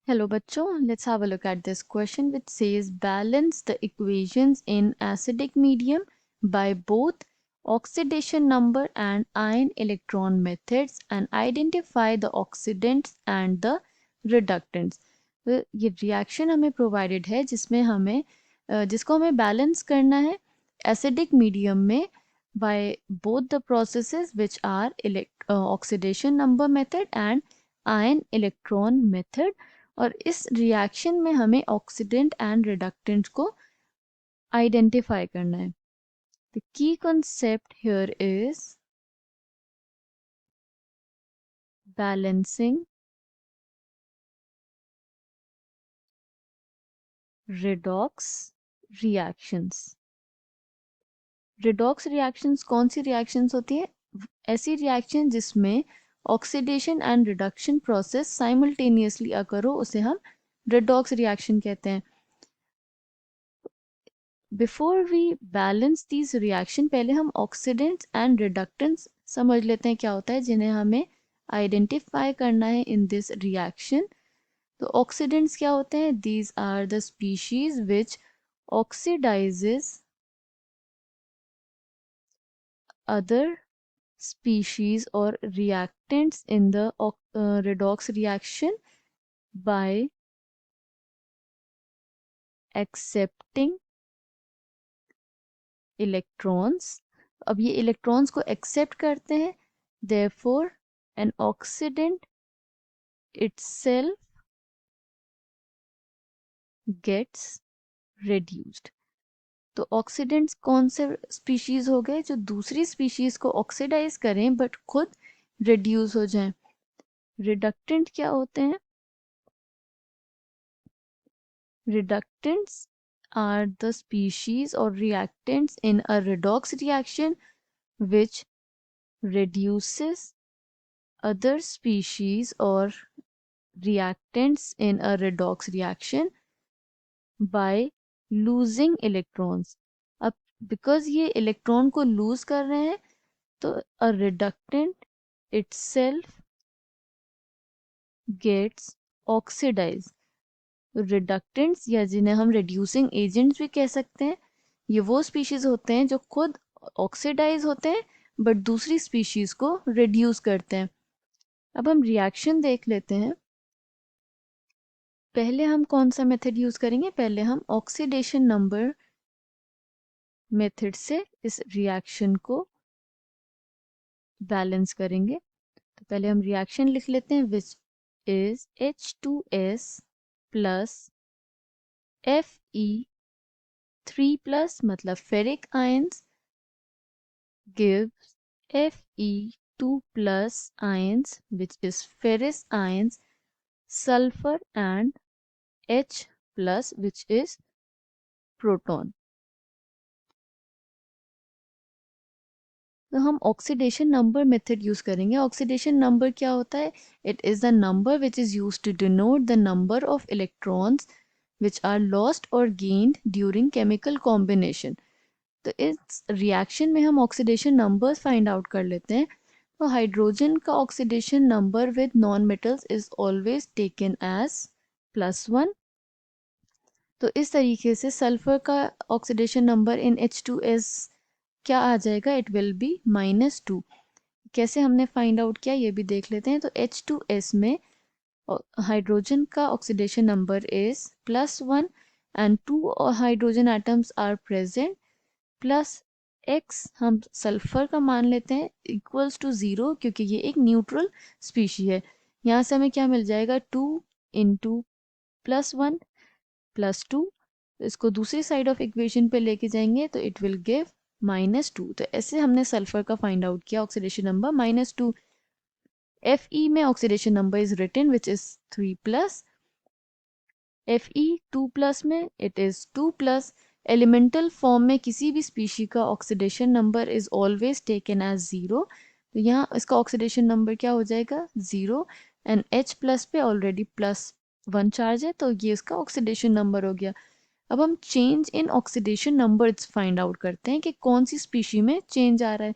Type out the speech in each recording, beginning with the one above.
Hello bachcho, let's have a look at this question which says balance the equations in acidic medium by both oxidation number and ion electron methods and identify the oxidants and the reductants. तो ये reaction हमें provided है जिसको हमें balance करना है acidic medium में by both the processes which are oxidation number method and ion electron method. और इस रिएक्शन में हमें ऑक्सीडेंट एंड रिडक्टेंट को आइडेंटिफाई करना है. The key concept here is balancing redox reactions. Redox reactions कौन सी रिएक्शंस होती है? ऐसी रिएक्शन जिसमें oxidation and reduction process simultaneously occur हो उसे हम रिडॉक्स रिएक्शन कहते हैं. Before we balance these reaction पहले हम ऑक्सीडेंट्स एंड रिडक्टेंट्स समझ लेते हैं क्या होता है जिन्हें हमें आइडेंटिफाई करना है इन दिस रिएक्शन. तो ऑक्सीडेंट्स क्या होते हैं? These are the species which oxidizes other species or reactants in the redox reaction by accepting electrons. अब ये इलेक्ट्रॉन्स को एक्सेप्ट करते हैं, therefore an oxidant itself gets reduced. तो ऑक्सीडेंट्स कौन से स्पीशीज हो गए? जो दूसरी स्पीशीज को ऑक्सीडाइज करें बट खुद रिड्यूस हो जाएं. रिडक्टेंट क्या होते हैं? रिडक्टेंट्स are the species or reactants in a redox reaction which reduces other species or reactants in a redox reaction by losing electrons. अब because ये इलेक्ट्रॉन को लूज कर रहे हैं तो a reductant itself gets oxidized. रिडक्टेंट्स या जिन्हें हम रिड्यूसिंग एजेंट्स भी कह सकते हैं, ये वो स्पीशीज होते हैं जो खुद ऑक्सीडाइज होते हैं बट दूसरी स्पीशीज को रिड्यूस करते हैं. अब हम रिएक्शन देख लेते हैं. पहले हम कौन सा मेथड यूज करेंगे? पहले हम ऑक्सीडेशन नंबर मेथड से इस रिएक्शन को बैलेंस करेंगे. तो पहले हम रिएक्शन लिख लेते हैं which is H2S plus Fe3+ मतलब ferric ions gives Fe2+ ions which is ferrous ions, sulfur and H+ which is proton. तो हम ऑक्सीडेशन नंबर मेथड यूज करेंगे. ऑक्सीडेशन नंबर क्या होता है? It is the number which is used to denote the number of electrons which are lost or gained during chemical combination. तो इस reaction में हम ऑक्सीडेशन नंबर्स फाइंड आउट कर लेते हैं. तो हाइड्रोजन का oxidation number with non metals is always taken as +1. तो इस तरीके से सल्फर का ऑक्सीडेशन नंबर इन H2S क्या आ जाएगा? It will B -2. कैसे हमने फाइंड आउट किया ये भी देख लेते हैं. तो H2S में हाइड्रोजन का oxidation number is +1 and 2 hydrogen atoms are present plus x हम सल्फर का मान लेते हैं इक्वल्स टू 0 क्योंकि ये एक न्यूट्रल स्पीशी है. यहाँ से हमें क्या मिल जाएगा? 2 इंटू +1 +2. इसको दूसरी साइड ऑफ इक्वेशन पे लेके जाएंगे तो इट विल गिव -2. तो ऐसे हमने सल्फर का फाइंड आउट किया ऑक्सीडेशन नंबर -2. Fe में oxidation number is written which is 3+. Fe2+ में इट इज 2+. एलिमेंटल फॉर्म में किसी भी स्पीशी का oxidation number is always taken as 0. तो यहाँ इसका ऑक्सीडेशन नंबर क्या हो जाएगा? 0. एंड H+ पे ऑलरेडी +1 चार्ज है तो ये इसका ऑक्सीडेशन नंबर हो गया. अब हम change in oxidation numbers find out करते हैं कि कौन सी स्पीशी में चेंज आ रहा है.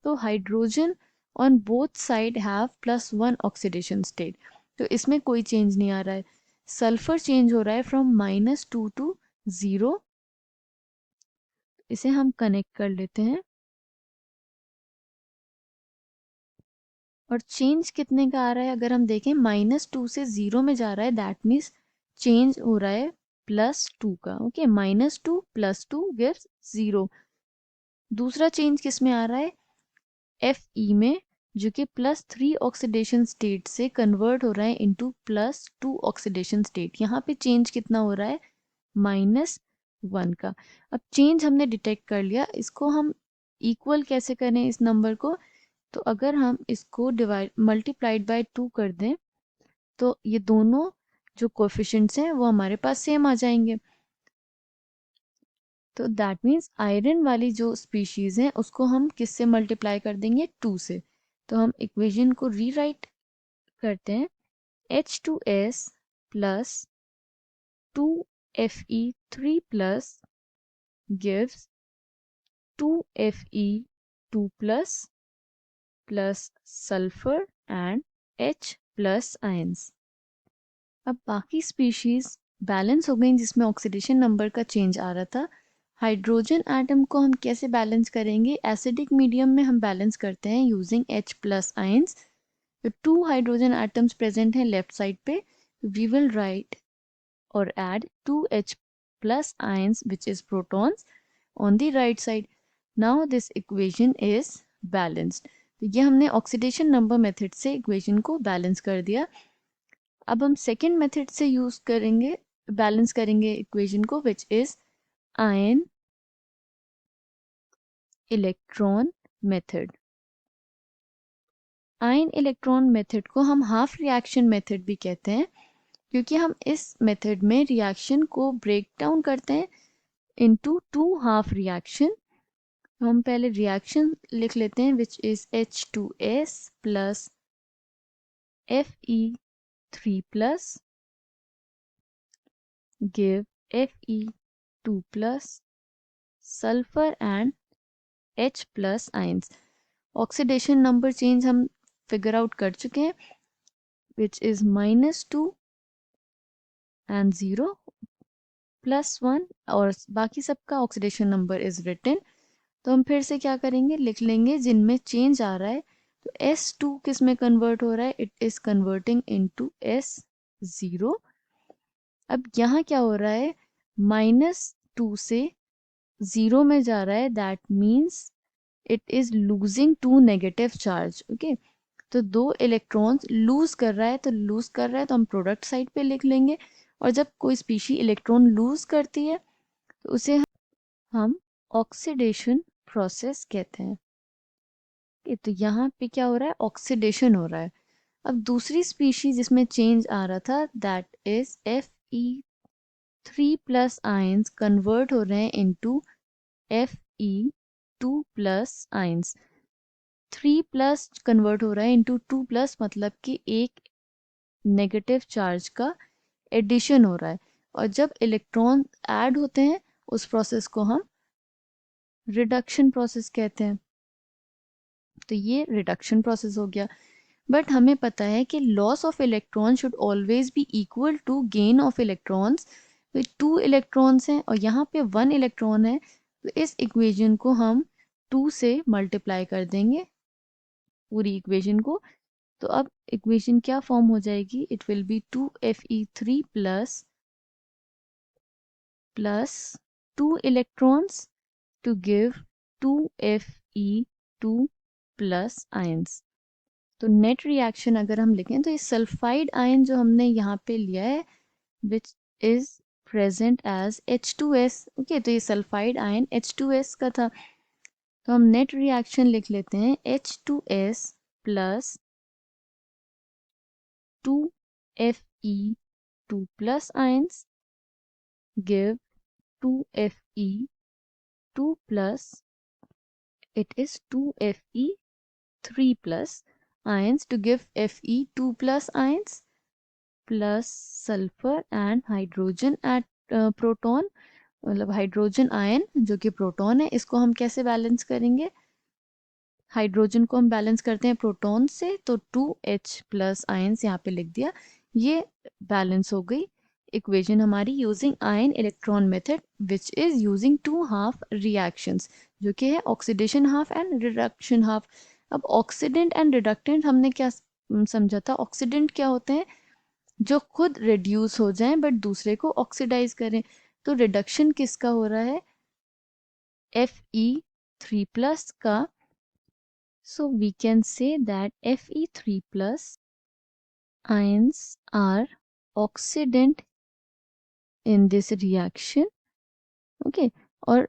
तो hydrogen on both side have +1 oxidation state. तो इसमें कोई चेंज नहीं आ रहा है. सल्फर चेंज हो रहा है फ्रॉम -2 टू 0। इसे हम कनेक्ट कर लेते हैं। और चेंज कितने का आ रहा है, अगर हम देखें -2 से 0 में जा रहा है, दैट मीन्स चेंज हो रहा है +2 का। Okay, -2 +2 gives 0। दूसरा चेंज किस में आ रहा है, Fe में, जो कि +3 ऑक्सीडेशन स्टेट से कन्वर्ट हो रहा है इनटू +2 ऑक्सीडेशन स्टेट। यहाँ पे चेंज कितना हो रहा है, -1 का। अब चेंज हमने डिटेक्ट कर लिया, इसको हम इक्वल कैसे करें इस नंबर को, तो अगर हम इसको डिवाइड मल्टीप्लाइड बाय 2 कर दें तो ये दोनों जो कोफिशिएंट्स हैं वो हमारे पास सेम आ जाएंगे। तो दैट मीन्स आयरन वाली जो स्पीशीज हैं उसको हम किससे मल्टीप्लाई कर देंगे, 2 से। तो हम इक्वेशन को रीराइट करते हैं, H2S plus 2Fe3 plus gives 2Fe2 plus plus sulphur and H plus ions. अब बाकी स्पीशीज बैलेंस हो गई जिसमें ऑक्सीडेशन नंबर का चेंज आ रहा था। हाइड्रोजन एटम को हम कैसे बैलेंस करेंगे, एसिडिक मीडियम में हम बैलेंस करते हैं यूजिंग H प्लस आयंस। तो 2 हाइड्रोजन एटम्स प्रेजेंट हैं लेफ्ट साइड पे, वी विल राइट और add 2H plus ions which is protons on the right side. Now this equation is balanced. तो ये हमने ऑक्सीडेशन नंबर मेथड से equation को balance कर दिया। अब हम सेकेंड मेथड से यूज करेंगे, बैलेंस करेंगे इक्वेशन को, which is ion electron method. Ion electron method को हम हाफ रिएक्शन मेथड भी कहते हैं, क्योंकि हम इस मेथड में रिएक्शन को ब्रेक डाउन करते हैं इनटू 2 हाफ रिएक्शन। हम पहले रिएक्शन लिख लेते हैं, which is H2S plus Fe3 plus give Fe2 plus sulfur and H plus ions। Oxidation number change हम फिगर आउट कर चुके हैं, विच इज -2 एंड 0 +1, और बाकी सबका ऑक्सीडेशन नंबर इज रिटन। तो हम फिर से क्या करेंगे, लिख लेंगे जिनमें चेंज आ रहा है। तो S2 किस में कन्वर्ट हो रहा है, it is converting into S0। अब यहाँ क्या हो रहा है, -2 से 0 में जा रहा है, that means it is losing 2 negative charge. Okay, तो 2 इलेक्ट्रॉन्स लूज कर रहा है, तो लूज कर रहा है तो हम प्रोडक्ट साइड पे लिख लेंगे। और जब कोई स्पीशी इलेक्ट्रॉन लूज करती है तो उसे हम ऑक्सीडेशन प्रोसेस कहते हैं। तो यहाँ पे क्या हो रहा है, ऑक्सीडेशन हो रहा है। अब दूसरी स्पीशी जिसमें चेंज आ रहा था, that is Fe3 plus ions convert हो रहे हैं into Fe2 plus ions. 3 plus convert हो रहा है इनटू 2 प्लस, मतलब कि एक नेगेटिव चार्ज का एडिशन हो रहा है। और जब इलेक्ट्रॉन ऐड होते हैं उस प्रोसेस को हम रिडक्शन प्रोसेस कहते हैं। तो ये रिडक्शन प्रोसेस हो गया। बट हमें पता है कि loss of electron should always be equal to gain of electrons. तो 2 इलेक्ट्रॉन्स हैं और यहाँ पे 1 इलेक्ट्रॉन है, तो इस इक्वेशन को हम 2 से मल्टीप्लाई कर देंगे पूरी इक्वेशन को। तो अब इक्वेशन क्या फॉर्म हो जाएगी, it will be 2Fe3 plus 2 electrons to give 2Fe2 plus ions. तो नेट रिएक्शन अगर हम लिखें तो ये सल्फाइड आयन जो हमने यहाँ पे लिया है, which is present as H2S। Okay, तो ये सल्फाइड आयन H2S का था। तो हम नेट रिएक्शन लिख लेते हैं, H2S plus 2Fe2 plus ions give 2Fe2 plus, it is 2Fe3 plus ions to give Fe2 plus ions plus sulfur and hydrogen at proton, मतलब हाइड्रोजन आयन जो कि प्रोटॉन है, इसको हम कैसे बैलेंस करेंगे, हाइड्रोजन को हम बैलेंस करते हैं प्रोटॉन से, तो 2H प्लस आयंस यहाँ पे लिख दिया, ये बैलेंस हो गई। इक्वेशन हमारी using ion electron method which is using two half reactions, जो कि है oxidation half and reduction half. अब ऑक्सीडेंट एंड रिडक्टेंट हमने क्या समझा था? ऑक्सीडेंट क्या होते हैं? जो खुद रिड्यूस हो जाएं बट दूसरे को ऑक्सीडाइज करें। तो रिडक्शन किसका हो रहा है? Fe3+ का। So we can say that Fe3+ ions are oxidant in this reaction. Okay, और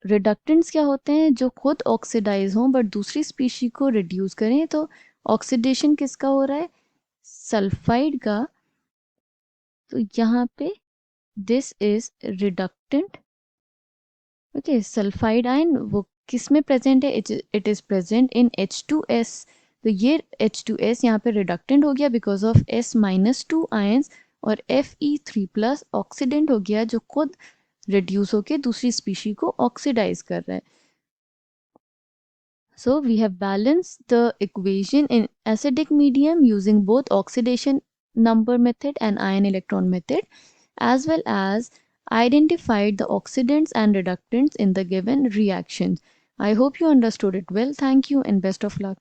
रिडक्टेंट्स क्या होते हैं? जो खुद ऑक्सीडाइज हों बट दूसरी स्पीशी को रिड्यूस करें। तो ऑक्सीडेशन किसका हो रहा है? सल्फाइड का। तो यहाँ पे this is reductant. Okay, sulphide ion वो किस में प्रेजेंट है? It is present in H2S। तो ये H2S यहाँ पे रिडक्टेंट हो गया बिकॉज ऑफ S-2 आयंस, और Fe3+ ऑक्सीडेंट हो गया जो खुद रिड्यूस होके दूसरी स्पीशी को ऑक्सीडाइज कर रहा है। So we have balanced the equation in acidic medium using both oxidation number method and ion electron method, as well as identified the oxidants and reductants in the given reactions. I hope you understood it well. Thank you and best of luck.